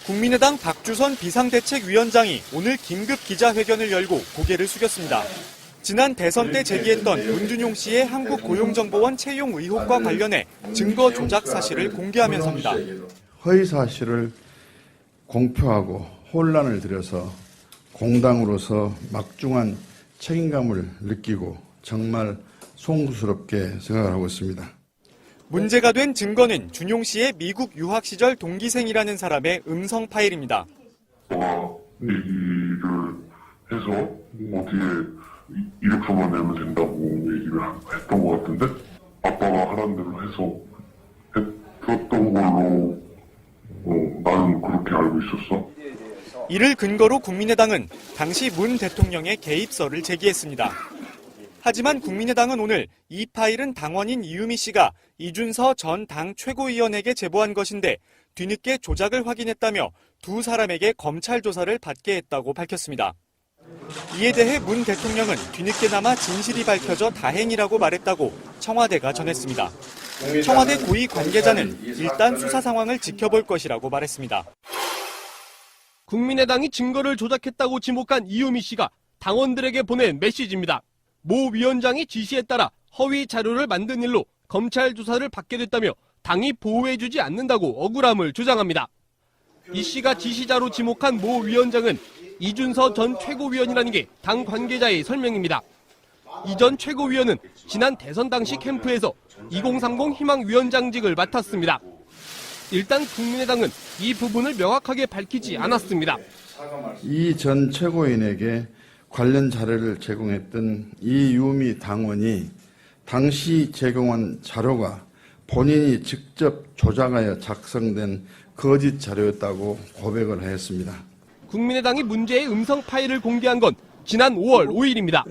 국민의당 박주선 비상대책위원장이 오늘 긴급 기자회견을 열고 고개를 숙였습니다. 지난 대선 때 제기했던 문준용 씨의 한국고용정보원 채용 의혹과 관련해 증거 조작 사실을 공개하면서입니다. 허위 사실을 공표하고 혼란을 들여서 공당으로서 막중한 책임감을 느끼고 정말 송구스럽게 생각을 하고 있습니다. 문제가 된 증거는 준용 씨의 미국 유학 시절 동기생이라는 사람의 음성 파일입니다. 얘기를 해서 어떻게 이력서만 내면 된다고 얘기를 했던 것 같은데 아빠가 하라는 대로 해서 했던 걸로 나는 그렇게 알고 있었어. 이를 근거로 국민의당은 당시 문 대통령의 개입설을 제기했습니다. 하지만 국민의당은 오늘 이 파일은 당원인 이유미 씨가 이준서 전 당 최고위원에게 제보한 것인데 뒤늦게 조작을 확인했다며 두 사람에게 검찰 조사를 받게 했다고 밝혔습니다. 이에 대해 문 대통령은 뒤늦게나마 진실이 밝혀져 다행이라고 말했다고 청와대가 전했습니다. 청와대 고위 관계자는 일단 수사 상황을 지켜볼 것이라고 말했습니다. 국민의당이 증거를 조작했다고 지목한 이유미 씨가 당원들에게 보낸 메시지입니다. 모 위원장이 지시에 따라 허위 자료를 만든 일로 검찰 조사를 받게 됐다며 당이 보호해주지 않는다고 억울함을 주장합니다. 이 씨가 지시자로 지목한 모 위원장은 이준서 전 최고위원이라는 게 당 관계자의 설명입니다. 이 전 최고위원은 지난 대선 당시 캠프에서 2030 희망위원장직을 맡았습니다. 일단 국민의당은 이 부분을 명확하게 밝히지 않았습니다. 이 전 최고위원에게 관련 자료를 제공했던 이유미 당원이 당시 제공한 자료가 본인이 직접 조작하여 작성된 거짓 자료였다고 고백을 하였습니다. 국민의당이 문제의 음성 파일을 공개한 건 지난 5월 5일입니다.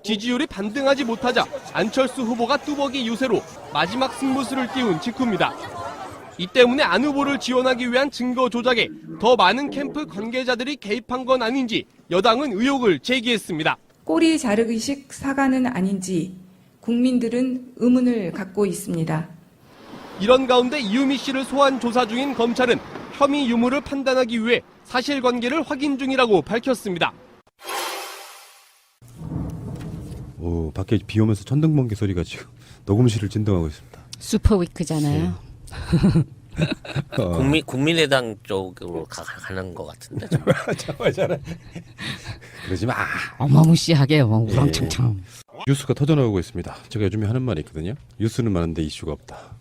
지지율이 반등하지 못하자 안철수 후보가 뚜벅이 유세로 마지막 승부수를 띄운 직후입니다. 이 때문에 안 후보를 지원하기 위한 증거 조작에 더 많은 캠프 관계자들이 개입한 건 아닌지 여당은 의혹을 제기했습니다. 꼬리 자르기식 사과는 아닌지 국민들은 의문을 갖고 있습니다. 이런 가운데 이유미 씨를 소환 조사 중인 검찰은 혐의 유무를 판단하기 위해 사실관계를 확인 중이라고 밝혔습니다. 오, 밖에 비 오면서 천둥번개 소리가 지금 녹음실을 진동하고 있습니다. 슈퍼위크잖아요. 국민의당 쪽으로 가는 것 같은데. 정말 그러지 마. 어마무시하게 우렁창창. 뉴스가 터져나오고 있습니다. 제가 요즘에 하는 말이 있거든요. 뉴스는 많은데 이슈가 없다.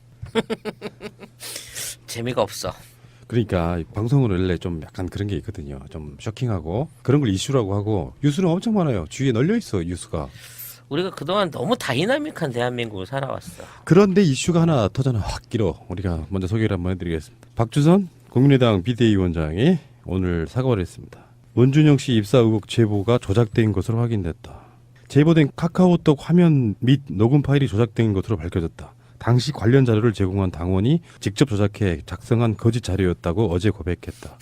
재미가 없어. 그러니까 방송을 원래 좀 약간 그런 게 있거든요. 좀 쇼킹하고 그런 걸 이슈라고 하고 뉴스는 엄청 많아요. 주위에 널려 있어 뉴스가. 우리가 그동안 너무 다이나믹한 대한민국을 살아왔어. 그런데 이슈가 하나 터져나왔기로 우리가 먼저 소개를 한번 해드리겠습니다. 박주선 국민의당 비대위원장이 오늘 사과를 했습니다. 문준용 씨 입사 의혹 제보가 조작된 것으로 확인됐다. 제보된 카카오톡 화면 및 녹음 파일이 조작된 것으로 밝혀졌다. 당시 관련 자료를 제공한 당원이 직접 조작해 작성한 거짓 자료였다고 어제 고백했다.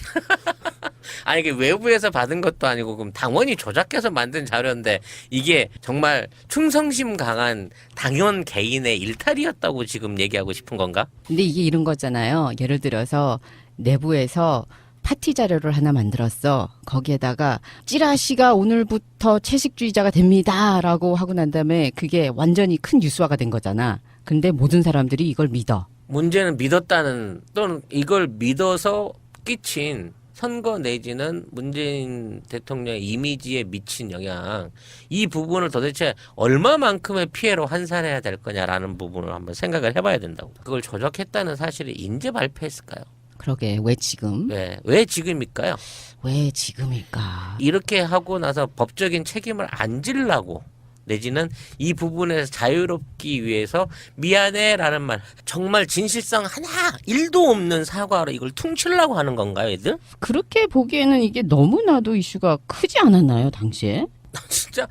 아니 이게 외부에서 받은 것도 아니고 그럼 당원이 조작해서 만든 자료인데 이게 정말 충성심 강한 당원 개인의 일탈이었다고 지금 얘기하고 싶은 건가? 근데 이게 이런 거잖아요. 예를 들어서 내부에서 파티 자료를 하나 만들었어. 거기에다가 찌라시가 오늘부터 채식주의자가 됩니다라고 하고 난 다음에 그게 완전히 큰 뉴스화가 된 거잖아. 근데 모든 사람들이 이걸 믿어. 문제는 믿었다는 또는 이걸 믿어서 끼친 선거 내지는 문재인 대통령의 이미지에 미친 영향, 이 부분을 도대체 얼마만큼의 피해로 환산해야 될 거냐라는 부분을 한번 생각을 해봐야 된다고. 그걸 조작했다는 사실을 인제 발표했을까요? 그러게 왜 지금? 왜 지금일까요? 왜 지금일까? 이렇게 하고 나서 법적인 책임을 안 지려고 내지는 이 부분에서 자유롭기 위해서 미안해라는 말, 정말 진실성 하나 1도 없는 사과로 이걸 퉁치려고 하는 건가요, 얘들? 그렇게 보기에는 이게 너무나도 이슈가 크지 않았나요, 당시에? 진짜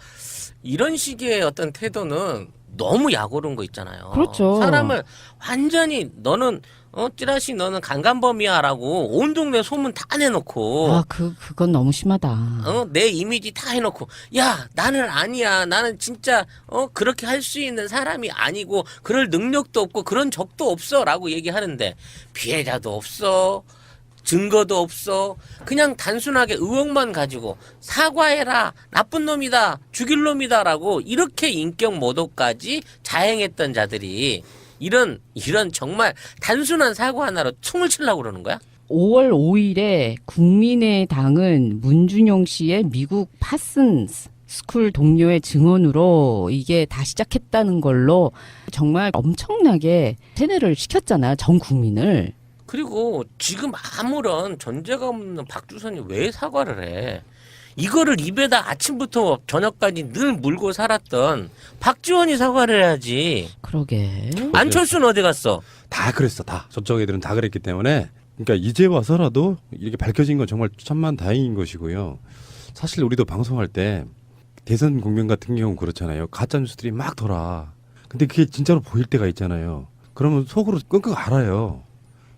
이런 식의 어떤 태도는 너무 약오른 거 있잖아요. 그렇죠. 사람을 완전히 너는 찌라시 너는 강간범이야라고 온 동네 소문 다 내놓고 그건 너무 심하다. 내 이미지 다 해놓고 야 나는 아니야, 나는 진짜 그렇게 할 수 있는 사람이 아니고 그럴 능력도 없고 그런 적도 없어라고 얘기하는데 피해자도 없어, 증거도 없어. 그냥 단순하게 의혹만 가지고 사과해라. 나쁜 놈이다. 죽일 놈이다라고 이렇게 인격 모독까지 자행했던 자들이 이런 정말 단순한 사과 하나로 퉁을 치려고 그러는 거야? 5월 5일에 국민의당은 문준용 씨의 미국 파슨스 스쿨 동료의 증언으로 이게 다 시작했다는 걸로 정말 엄청나게 세뇌를 시켰잖아요. 전 국민을. 그리고 지금 아무런 전제가 없는 박주선이 왜 사과를 해? 이거를 입에다 아침부터 저녁까지 늘 물고 살았던 박지원이 사과를 해야지. 그러게. 안철수는 어디 갔어? 다 그랬어. 다. 저쪽 애들은 다 그랬기 때문에 그러니까 이제 와서라도 이렇게 밝혀진 건 정말 천만 다행인 것이고요. 사실 우리도 방송할 때 대선 국면 같은 경우 그렇잖아요. 가짜 뉴스들이 막 돌아. 근데 그게 진짜로 보일 때가 있잖아요. 그러면 속으로 끙끙 앓아요.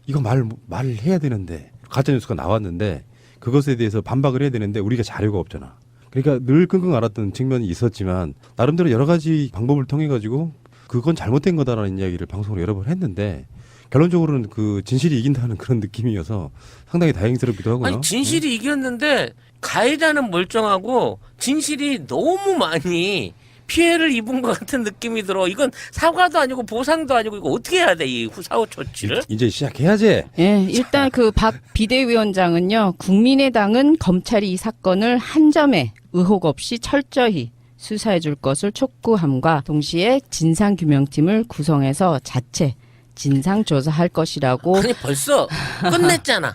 이거 말해야 되는데 가짜 뉴스가 나왔는데 그것에 대해서 반박을 해야 되는데 우리가 자료가 없잖아. 그러니까 늘 끙끙 앓았던 측면이 있었지만 나름대로 여러 가지 방법을 통해 가지고 그건 잘못된 거다라는 이야기를 방송으로 여러 번 했는데 결론적으로는 그 진실이 이긴다는 그런 느낌이어서 상당히 다행스럽기도 하고요. 아니 진실이 이겼는데 가해자는 멀쩡하고 진실이 너무 많이 피해를 입은 것 같은 느낌이 들어. 이건 사과도 아니고 보상도 아니고 이거 어떻게 해야 돼? 이 사후 조치를? 이제 시작해야지. 예, 일단 그 박 비대위원장은요. 국민의당은 검찰이 이 사건을 한 점의 의혹 없이 철저히 수사해 줄 것을 촉구함과 동시에 진상규명팀을 구성해서 자체 진상조사할 것이라고. 아니 벌써 끝냈잖아.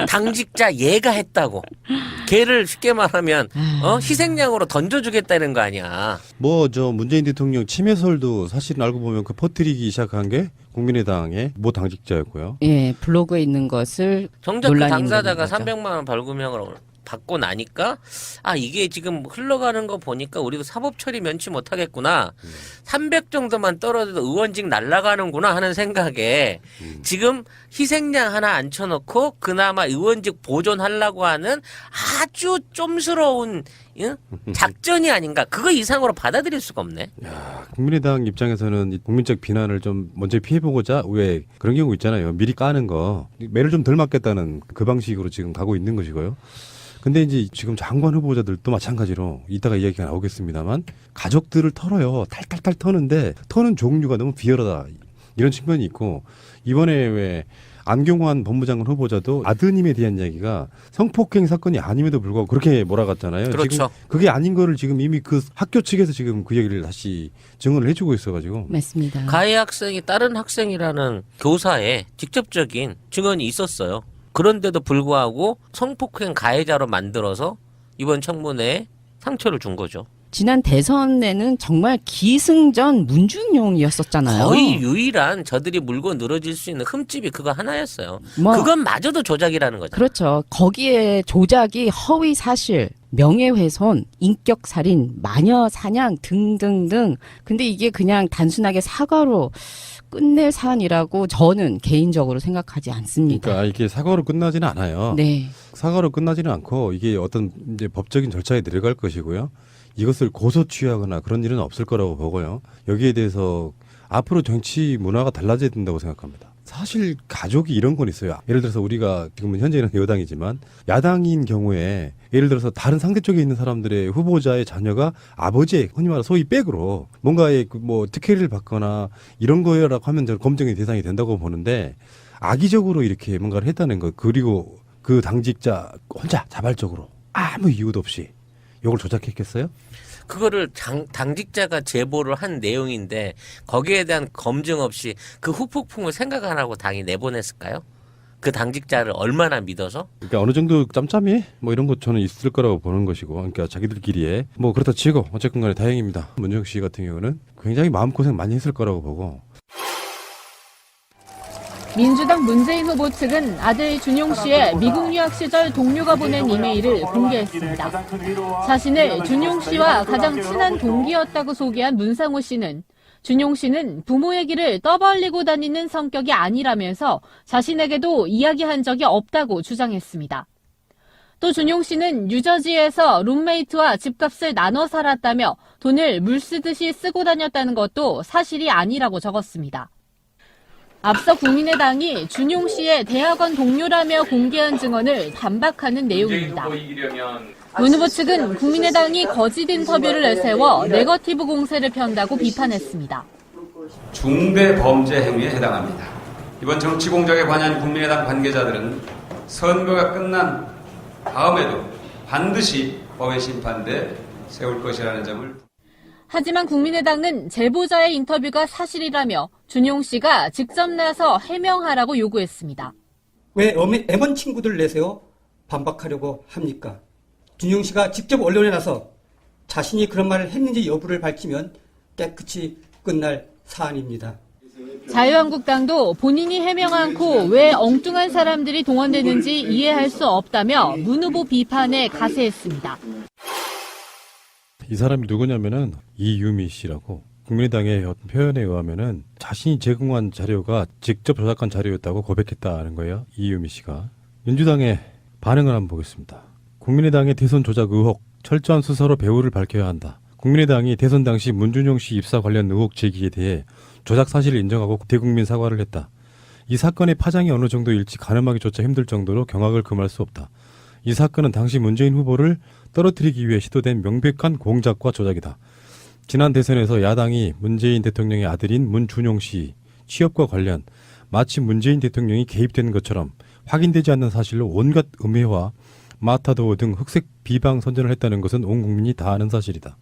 당직자 얘가 했다고. 걔를 쉽게 말하면 희생양으로 던져주겠다는 거 아니야. 뭐 저 문재인 대통령 침해설도 사실은 알고 보면 그 퍼뜨리기 시작한 게 국민의당의 모 당직자였고요. 예, 블로그에 있는 것을 정작 그 논란이 당사자가 있는 거죠. 300만 원 벌금형을 받고 나니까 아 이게 지금 흘러가는 거 보니까 우리도 사법 처리 면치 못하겠구나. 300 정도만 떨어져도 의원직 날아가는구나 하는 생각에 지금 희생양 하나 앉혀놓고 그나마 의원직 보존하려고 하는 아주 좀스러운 작전이 아닌가. 그거 이상으로 받아들일 수가 없네. 야, 국민의당 입장에서는 이 국민적 비난을 좀 먼저 피해보고자 왜 그런 경우 있잖아요. 미리 까는 거. 매를 좀 덜 맞겠다는 그 방식으로 지금 가고 있는 것이고요. 근데 이제 지금 장관 후보자들도 마찬가지로 이따가 이야기가 나오겠습니다만 가족들을 털어요. 탈탈탈 터는데 터는 종류가 너무 비열하다. 이런 측면이 있고 이번에 왜 안경환 법무장관 후보자도 아드님에 대한 이야기가 성폭행 사건이 아님에도 불구하고 그렇게 몰아갔잖아요. 그렇죠. 지금 그게 아닌 거를 지금 이미 그 학교 측에서 지금 그 얘기를 다시 증언을 해주고 있어가지고. 맞습니다. 가해 학생이 다른 학생이라는 교사의 직접적인 증언이 있었어요. 그런데도 불구하고 성폭행 가해자로 만들어서 이번 청문회에 상처를 준 거죠. 지난 대선에는 정말 기승전 문준용이었었잖아요. 거의 유일한 저들이 물고 늘어질 수 있는 흠집이 그거 하나였어요. 뭐, 그것마저도 조작이라는 거죠. 그렇죠. 거기에 조작이 허위 사실, 명예훼손, 인격살인, 마녀 사냥 등등등. 근데 이게 그냥 단순하게 사과로 끝낼 사안이라고 저는 개인적으로 생각하지 않습니다. 그러니까 이게 사과로 끝나지는 않아요. 네. 사과로 끝나지는 않고 이게 어떤 이제 법적인 절차에 들어갈 것이고요. 이것을 고소 취하거나 그런 일은 없을 거라고 보고요. 여기에 대해서 앞으로 정치 문화가 달라져야 된다고 생각합니다. 사실 가족이 이런 건 있어요. 예를 들어서 우리가 지금은 현재는 여당이지만 야당인 경우에 예를 들어서 다른 상대 쪽에 있는 사람들의 후보자의 자녀가 아버지의 흔히 말해 소위 백으로 뭔가의 뭐 특혜를 받거나 이런 거라고 하면 저는 검증의 대상이 된다고 보는데 악의적으로 이렇게 뭔가를 했다는 것 그리고 그 당직자 혼자 자발적으로 아무 이유도 없이 이걸 조작했겠어요? 그거를 당직자가 제보를 한 내용인데 거기에 대한 검증 없이 그 후폭풍을 생각 안 하고 당이 내보냈을까요? 그 당직자를 얼마나 믿어서? 그러니까 어느 정도 짬짬이 뭐 이런 것 저는 있을 거라고 보는 것이고 그러니까 자기들끼리에 뭐 그렇다 치고 어쨌건 간에 다행입니다. 문정욱 씨 같은 경우는 굉장히 마음고생 많이 했을 거라고 보고 민주당 문재인 후보 측은 아들 준용 씨의 미국 유학 시절 동료가 보낸 이메일을 공개했습니다. 자신을 준용 씨와 가장 친한 동기였다고 소개한 문상호 씨는 준용 씨는 부모의 길을 떠벌리고 다니는 성격이 아니라면서 자신에게도 이야기한 적이 없다고 주장했습니다. 또 준용 씨는 뉴저지에서 룸메이트와 집값을 나눠 살았다며 돈을 물 쓰듯이 쓰고 다녔다는 것도 사실이 아니라고 적었습니다. 앞서 국민의당이 준용 씨의 대학원 동료라며 공개한 증언을 반박하는 내용입니다. 문 후보 측은 국민의당이 거짓 인터뷰를 내세워 네거티브 공세를 편다고 비판했습니다. 중대 범죄 행위에 해당합니다. 이번 정치 공작에 관여한 국민의당 관계자들은 선거가 끝난 다음에도 반드시 법의 심판대 세울 것이라는 점을. 하지만 국민의당은 제보자의 인터뷰가 사실이라며 준용 씨가 직접 나서 해명하라고 요구했습니다. 왜 M1 친구들을 내세워 반박하려고 합니까? 준용 씨가 직접 언론에 나서 자신이 그런 말을 했는지 여부를 밝히면 깨끗이 끝날 사안입니다. 자유한국당도 본인이 해명 않고 왜 엉뚱한 사람들이 동원되는지 이해할 수 없다며 문 후보 비판에 가세했습니다. 이 사람이 누구냐면은 이유미 씨라고, 국민의당의 어떤 표현에 의하면은 자신이 제공한 자료가 직접 조작한 자료였다고 고백했다는 거예요. 이유미 씨가. 민주당의 반응을 한번 보겠습니다. 국민의당의 대선 조작 의혹, 철저한 수사로 배후를 밝혀야 한다. 국민의당이 대선 당시 문준용 씨 입사 관련 의혹 제기에 대해 조작 사실을 인정하고 대국민 사과를 했다. 이 사건의 파장이 어느 정도일지 가늠하기조차 힘들 정도로 경악을 금할 수 없다. 이 사건은 당시 문재인 후보를 떨어뜨리기 위해 시도된 명백한 공작과 조작이다. 지난 대선에서 야당이 문재인 대통령의 아들인 문준용 씨 취업과 관련 마치 문재인 대통령이 개입된 것처럼 확인되지 않는 사실로 온갖 음해와 마타도어 등 흑색 비방 선전을 했다는 것은 온 국민이 다 아는 사실이다.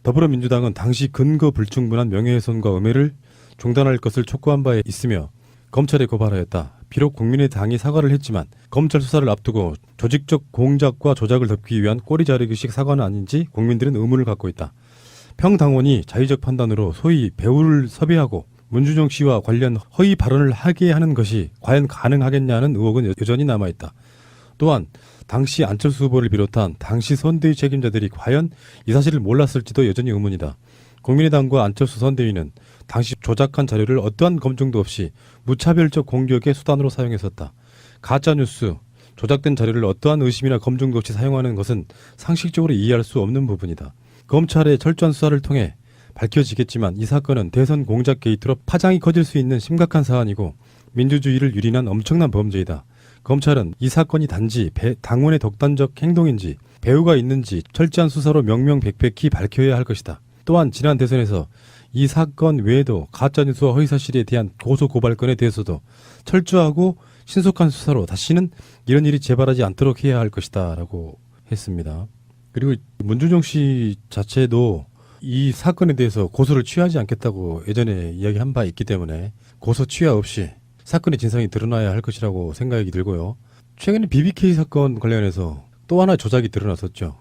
더불어민주당은 당시 근거 불충분한 명예훼손과 음해를 중단할 것을 촉구한 바 있으며 검찰에 고발하였다. 비록 국민의당이 사과를 했지만 검찰 수사를 앞두고 조직적 공작과 조작을 덮기 위한 꼬리 자르기식 사과는 아닌지 국민들은 의문을 갖고 있다. 평당원이 자의적 판단으로 소위 배우를 섭외하고 문준용 씨와 관련 허위 발언을 하게 하는 것이 과연 가능하겠냐는 의혹은 여전히 남아있다. 또한 당시 안철수 후보를 비롯한 당시 선대위 책임자들이 과연 이 사실을 몰랐을지도 여전히 의문이다. 국민의당과 안철수 선대위는 당시 조작한 자료를 어떠한 검증도 없이 무차별적 공격의 수단으로 사용했었다. 가짜뉴스, 조작된 자료를 어떠한 의심이나 검증도 없이 사용하는 것은 상식적으로 이해할 수 없는 부분이다. 검찰의 철저한 수사를 통해 밝혀지겠지만 이 사건은 대선 공작 게이트로 파장이 커질 수 있는 심각한 사안이고 민주주의를 유린한 엄청난 범죄이다. 검찰은 이 사건이 단지 당원의 독단적 행동인지 배후가 있는지 철저한 수사로 명명백백히 밝혀야 할 것이다. 또한 지난 대선에서 이 사건 외에도 가짜뉴스와 허위사실에 대한 고소고발건에 대해서도 철저하고 신속한 수사로 다시는 이런 일이 재발하지 않도록 해야 할 것이다 라고 했습니다. 그리고 문준용 씨 자체도 이 사건에 대해서 고소를 취하지 않겠다고 예전에 이야기한 바 있기 때문에 고소 취하 없이 사건의 진상이 드러나야 할 것이라고 생각이 들고요. 최근에 BBK 사건 관련해서 또 하나 조작이 드러났었죠.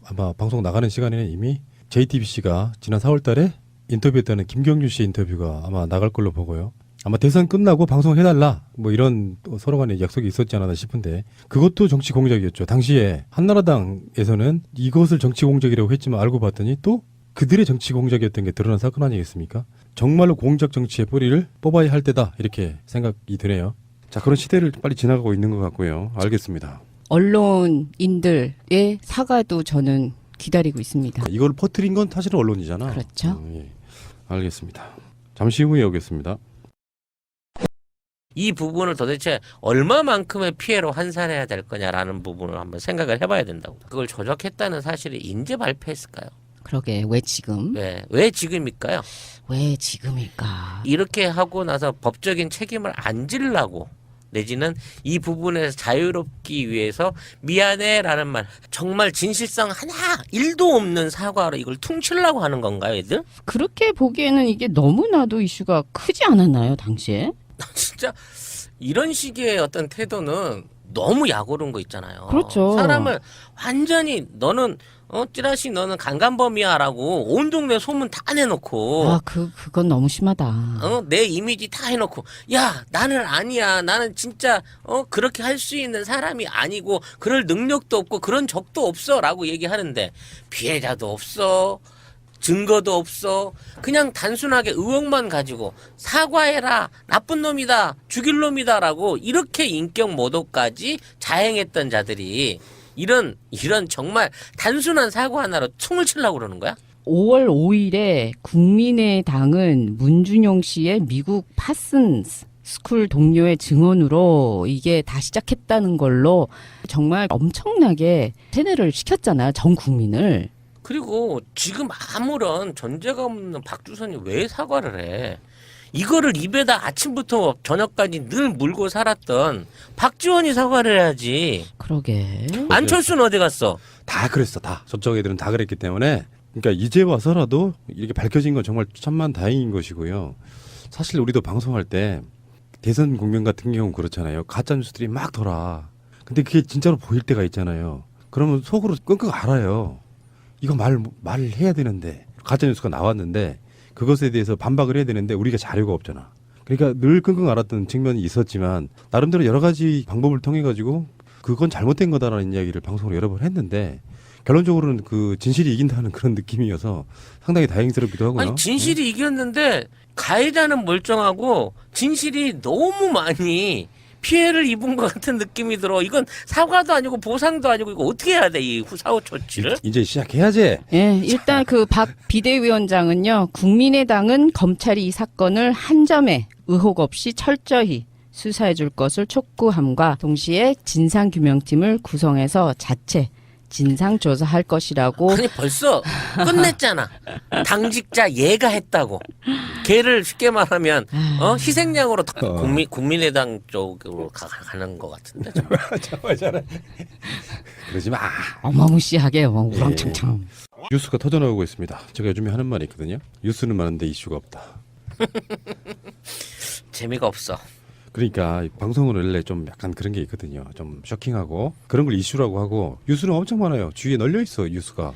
아마 방송 나가는 시간에는 이미 JTBC가 지난 4월 달에 인터뷰했다는 김경준 씨의 인터뷰가 아마 나갈 걸로 보고요. 아마 대선 끝나고 방송해달라 뭐 이런 서로 간에 약속이 있었지 않았나 싶은데 그것도 정치 공작이었죠. 당시에 한나라당에서는 이것을 정치 공작이라고 했지만 알고 봤더니 또 그들의 정치 공작이었던 게 드러난 사건 아니겠습니까? 정말로 공작 정치의 뿌리를 뽑아야 할 때다 이렇게 생각이 드네요. 자, 그런 시대를 빨리 지나가고 있는 것 같고요. 알겠습니다. 언론인들의 사과도 저는 기다리고 있습니다. 이걸 퍼뜨린 건 사실은 언론이잖아. 그렇죠. 예. 알겠습니다. 잠시 후에 오겠습니다. 이 부분을 도대체 얼마만큼의 피해로 환산해야 될 거냐라는 부분을 한번 생각을 해봐야 된다고. 그걸 조작했다는 사실이 언제 발표했을까요? 그러게 왜 지금? 왜 지금일까요? 왜 지금일까? 이렇게 하고 나서 법적인 책임을 안 지려고 내지는 이 부분에서 자유롭기 위해서 미안해라는 말 정말 진실성 하나 1도 없는 사과로 이걸 퉁치려고 하는 건가요, 얘들? 그렇게 보기에는 이게 너무나도 이슈가 크지 않았나요, 당시에? 진짜 이런 식의 어떤 태도는 너무 약오른 거 있잖아요. 그렇죠. 사람을 완전히 너는 찌라시 너는 강간범이야라고 온 동네 소문 다 내놓고 그건 너무 심하다. 내 이미지 다 해놓고 야 나는 아니야 나는 진짜 그렇게 할 수 있는 사람이 아니고 그럴 능력도 없고 그런 적도 없어라고 얘기하는데 피해자도 없어. 증거도 없어. 그냥 단순하게 의혹만 가지고 사과해라. 나쁜 놈이다. 죽일 놈이다라고 이렇게 인격 모독까지 자행했던 자들이 이런 정말 단순한 사과 하나로 퉁을 치려고 그러는 거야? 5월 5일에 국민의당은 문준용 씨의 미국 파슨스 스쿨 동료의 증언으로 이게 다 시작했다는 걸로 정말 엄청나게 세뇌를 시켰잖아요. 전 국민을. 그리고 지금 아무런 전제가 없는 박주선이 왜 사과를 해? 이거를 입에다 아침부터 저녁까지 늘 물고 살았던 박지원이 사과를 해야지. 그러게. 안철수는 어디 갔어? 다 그랬어. 다 저쪽 애들은 다 그랬기 때문에 그러니까 이제 와서라도 이렇게 밝혀진 건 정말 천만 다행인 것이고요. 사실 우리도 방송할 때 대선 국면 같은 경우 그렇잖아요. 가짜 뉴스들이 막 돌아. 근데 그게 진짜로 보일 때가 있잖아요. 그러면 속으로 끙끙 앓아요. 이거 말해야 되는데 가짜 뉴스가 나왔는데 그것에 대해서 반박을 해야 되는데 우리가 자료가 없잖아. 그러니까 늘 끙끙 앓았던 측면이 있었지만 나름대로 여러 가지 방법을 통해 가지고 그건 잘못된 거다라는 이야기를 방송으로 여러 번 했는데 결론적으로는 그 진실이 이긴다는 그런 느낌이어서 상당히 다행스럽기도 하고요. 아니 진실이 이겼는데 가해자는 멀쩡하고 진실이 너무 많이 피해를 입은 것 같은 느낌이 들어. 이건 사과도 아니고 보상도 아니고 이거 어떻게 해야 돼? 이 후사후 처치를? 이제 시작해야지. 예, 일단 그 박 비대위원장은요, 국민의당은 검찰이 이 사건을 한 점의 의혹 없이 철저히 수사해 줄 것을 촉구함과 동시에 진상규명팀을 구성해서 자체 진상조사할 것이라고. 아니 벌써 끝냈잖아. 당직자 얘가 했다고. 걔를 쉽게 말하면 희생양으로 국민의당 쪽으로 가는 것 같은데. 정말 그러지 마. 어마무시하게 우렁창창. 뉴스가 터져나오고 있습니다. 제가 요즘에 하는 말이 있거든요. 뉴스는 많은데 이슈가 없다. 재미가 없어. 그러니까 방송은 원래 좀 약간 그런 게 있거든요. 좀 쇼킹하고 그런 걸 이슈라고 하고 뉴스는 엄청 많아요. 주위에 널려 있어 뉴스가.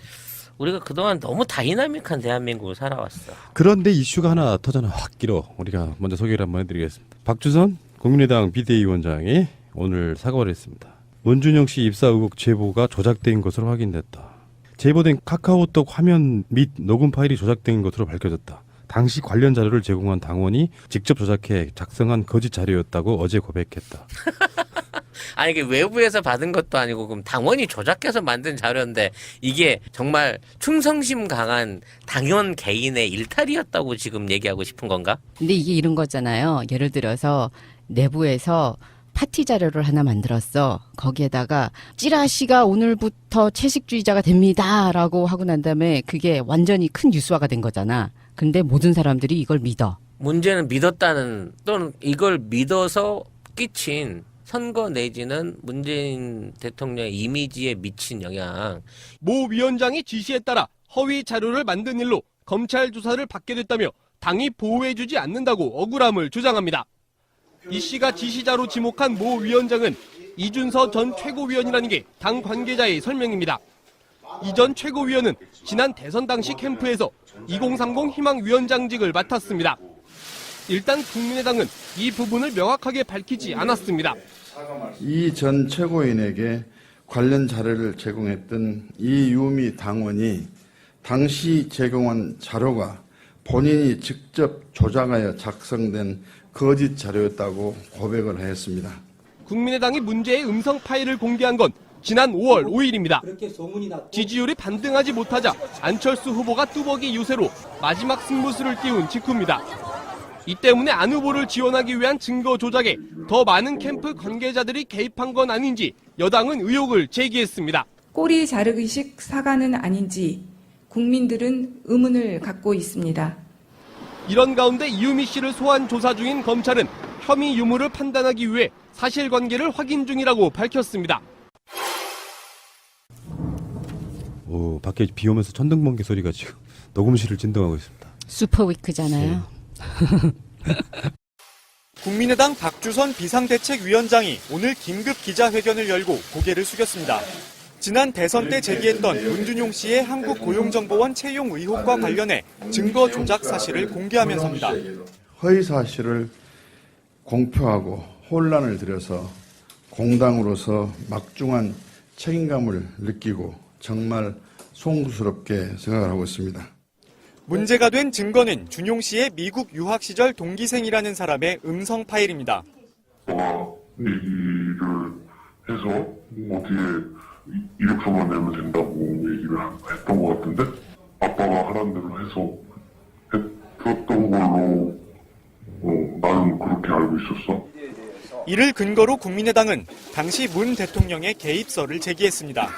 우리가 그동안 너무 다이나믹한 대한민국을 살아왔어. 그런데 이슈가 하나 터져나 확 길어. 우리가 먼저 소개를 한번 해드리겠습니다. 박주선 국민의당 비대위원장이 오늘 사과를 했습니다. 원준영 씨 입사 의혹 제보가 조작된 것으로 확인됐다. 제보된 카카오톡 화면 및 녹음 파일이 조작된 것으로 밝혀졌다. 당시 관련 자료를 제공한 당원이 직접 조작해 작성한 거짓 자료였다고 어제 고백했다. 아니 이게 외부에서 받은 것도 아니고 그럼 당원이 조작해서 만든 자료인데 이게 정말 충성심 강한 당원 개인의 일탈이었다고 지금 얘기하고 싶은 건가? 근데 이게 이런 거잖아요. 예를 들어서 내부에서 파티 자료를 하나 만들었어. 거기에다가 찌라시가 오늘부터 채식주의자가 됩니다라고 하고 난 다음에 그게 완전히 큰 뉴스화가 된 거잖아. 근데 모든 사람들이 이걸 믿어. 문제는 믿었다는 또는 이걸 믿어서 끼친 선거 내지는 문재인 대통령의 이미지에 미친 영향. 모 위원장의 지시에 따라 허위 자료를 만든 일로 검찰 조사를 받게 됐다며 당이 보호해주지 않는다고 억울함을 주장합니다. 이 씨가 지시자로 지목한 모 위원장은 이준서 전 최고위원이라는 게 당 관계자의 설명입니다. 이 전 최고위원은 지난 대선 당시 캠프에서 2030 희망위원장직을 맡았습니다. 일단 국민의당은 이 부분을 명확하게 밝히지 않았습니다. 이 전 최고인에게 관련 자료를 제공했던 이유미 당원이 당시 제공한 자료가 본인이 직접 조작하여 작성된 거짓 자료였다고 고백을 하였습니다. 국민의당이 문제의 음성 파일을 공개한 건 지난 5월 5일입니다. 그렇게 소문이 났고 지지율이 반등하지 못하자 안철수 후보가 뚜벅이 유세로 마지막 승부수를 띄운 직후입니다. 이 때문에 안 후보를 지원하기 위한 증거 조작에 더 많은 캠프 관계자들이 개입한 건 아닌지 여당은 의혹을 제기했습니다. 꼬리 자르기식 사과는 아닌지 국민들은 의문을 갖고 있습니다. 이런 가운데 이유미 씨를 소환 조사 중인 검찰은 혐의 유무를 판단하기 위해 사실관계를 확인 중이라고 밝혔습니다. 오, 밖에 비 오면서 천둥번개 소리가 지금 녹음실을 진동하고 있습니다. 슈퍼위크잖아요. 국민의당 박주선 비상대책위원장이 오늘 긴급 기자회견을 열고 고개를 숙였습니다. 지난 대선 때 제기했던 문준용 씨의 한국고용정보원 채용 의혹과 관련해 증거 조작 사실을 공개하면서입니다. 허위 사실을 공표하고 혼란을 들여서 공당으로서 막중한 책임감을 느끼고 정말 송구스럽게 생각을 하고 있습니다. 문제가 된 증거는 준용 씨의 미국 유학 시절 동기생이라는 사람의 음성 파일입니다. 얘기를 해서 어디에 이력서만 내면 된다고 얘기를 했던 것 같은데 아빠가 하라는 대로 해서 들었던 걸로 나는 그렇게 알고 있었어. 이를 근거로 국민의당은 당시 문 대통령의 개입설을 제기했습니다.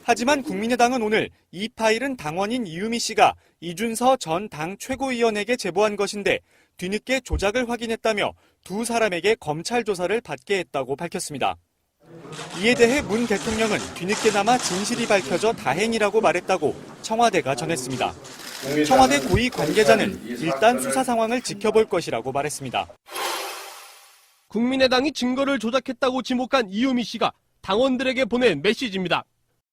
하지만 국민의당은 오늘 이 파일은 당원인 이유미 씨가 이준서 전 당 최고위원에게 제보한 것인데 뒤늦게 조작을 확인했다며 두 사람에게 검찰 조사를 받게 했다고 밝혔습니다. 이에 대해 문 대통령은 뒤늦게나마 진실이 밝혀져 다행이라고 말했다고 청와대가 전했습니다. 청와대 고위 관계자는 일단 수사 상황을 지켜볼 것이라고 말했습니다. 국민의당이 증거를 조작했다고 지목한 이유미 씨가 당원들에게 보낸 메시지입니다.